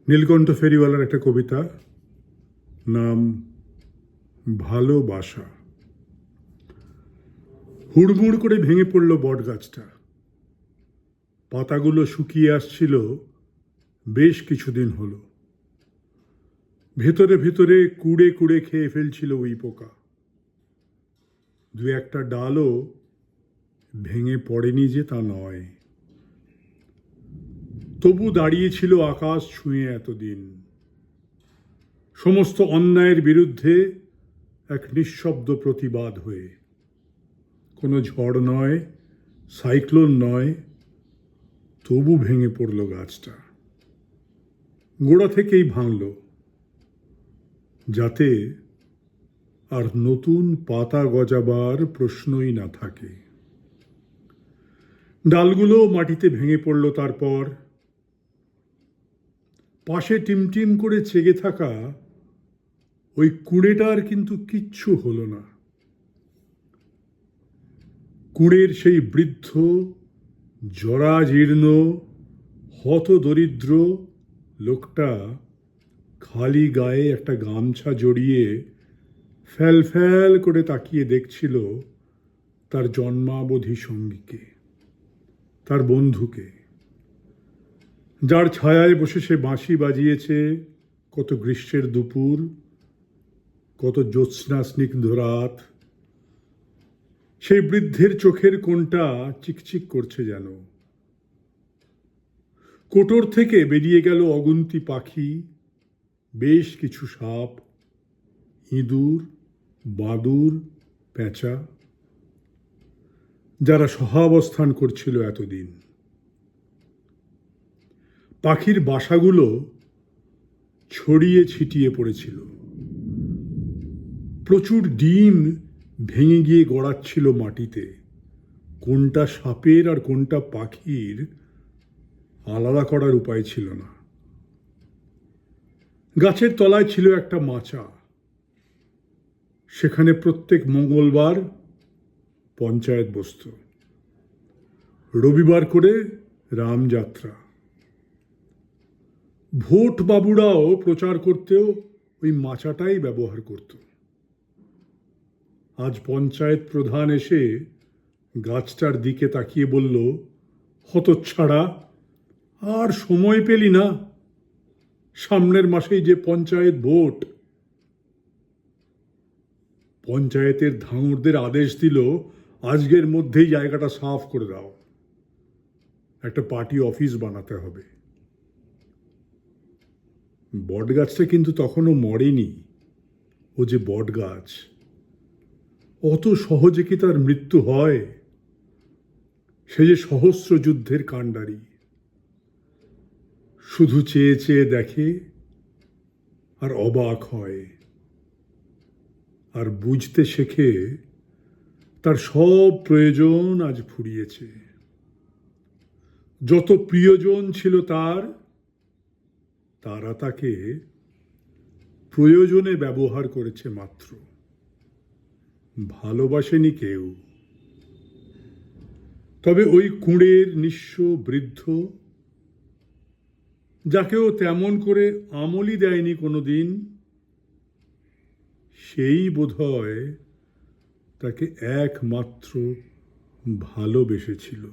নীলকণ্ঠ ফেরিওয়ালার একটা কবিতা, নাম ভালোবাসা। হুড়মুড় করে ভেঙে পড়ল বট গাছটা। পাতাগুলো শুকিয়ে আসছিল বেশ কিছুদিন হলো। ভেতরে ভেতরে কুড়ে কুড়ে খেয়ে ফেলছিল ওই পোকা। দু একটা ডালও ভেঙে পড়েনি যে তা নয়। তবু দাঁড়িয়েছিল আকাশ ছুঁয়ে এতদিন, সমস্ত অন্যায়ের বিরুদ্ধে এক নিঃশব্দ প্রতিবাদ হয়ে। কোনো ঝড় নয়, সাইক্লোন নয়, তবু ভেঙে পড়ল গাছটা। গোড়া থেকেই ভাঙল, যাতে আর নতুন পাতা গজাবার প্রশ্নই না থাকে। ডালগুলো মাটিতে ভেঙে পড়ল। তারপর পাশে টিমটিম করে চেগে থাকা ওই কুঁড়েটার কিন্তু কিচ্ছু হলো না। কুঁড়ের সেই বৃদ্ধ, জরাজীর্ণ, হতদরিদ্র লোকটা খালি গায়ে একটা গামছা জড়িয়ে ফ্যাল ফ্যাল করে তাকিয়ে দেখছিল তার জন্মাবধি সঙ্গীকে, তার বন্ধুকে, যার ছায়ায় বসে সে বাঁশি বাজিয়েছে কত গ্রীষ্মের দুপুর, কত জ্যোৎস্না স্নিগ্ধ রাত। সেই বৃদ্ধের চোখের কোণটা চিকচিক করছে যেন। কোটর থেকে বেরিয়ে গেল অগুন্তি পাখি, বেশ কিছু সাপ, ইঁদুর, বাদুড়, পেঁচা, যারা সহাবস্থান করছিল এতদিন। পাখির বাসাগুলো ছড়িয়ে ছিটিয়ে পড়েছিল। প্রচুর ডিম ভেঙে গিয়ে গড়াচ্ছিল মাটিতে। কোনটা সাপের আর কোনটা পাখির আলাদা করার উপায় ছিল না। গাছের তলায় ছিল একটা মাচা। সেখানে প্রত্যেক মঙ্গলবার পঞ্চায়েত বসত। রবিবার করে রামযাত্রা। ভোট বাবুরাও প্রচার করতেও ওই মাচাটাই ব্যবহার করত। আজ পঞ্চায়েত প্রধান এসে গাছটার দিকে তাকিয়ে বলল, হতচ্ছাড়া, আর সময় পেলি না? সামনের মাসেই যে পঞ্চায়েত ভোট। পঞ্চায়েতের ধাঙুরদের আদেশ দিল, আজকের মধ্যেই জায়গাটা সাফ করে দাও, একটা পার্টি অফিস বানাতে হবে। বট গাছটা কিন্তু তখনও মরেনি। ও যে বট গাছ, অত সহজে কি তার মৃত্যু হয়? সে যে সহস্র যুদ্ধের কাণ্ডারি। শুধু চেয়ে চেয়ে দেখে আর অবাক হয়, আর বুঝতে শেখে তার সব প্রয়োজন আজ ফুরিয়েছে। যত প্রিয়জন ছিল তারা তাকে প্রয়োজনে ব্যবহার করেছে মাত্র, ভালোবাসেনি কেউ। তবে ওই কুঁড়ের নিঃস্ব বৃদ্ধ, যাকেও তেমন করে আমলই দেয়নি কোনোদিন, সেই বোধহয় তাকে একমাত্র ভালোবেসেছিল।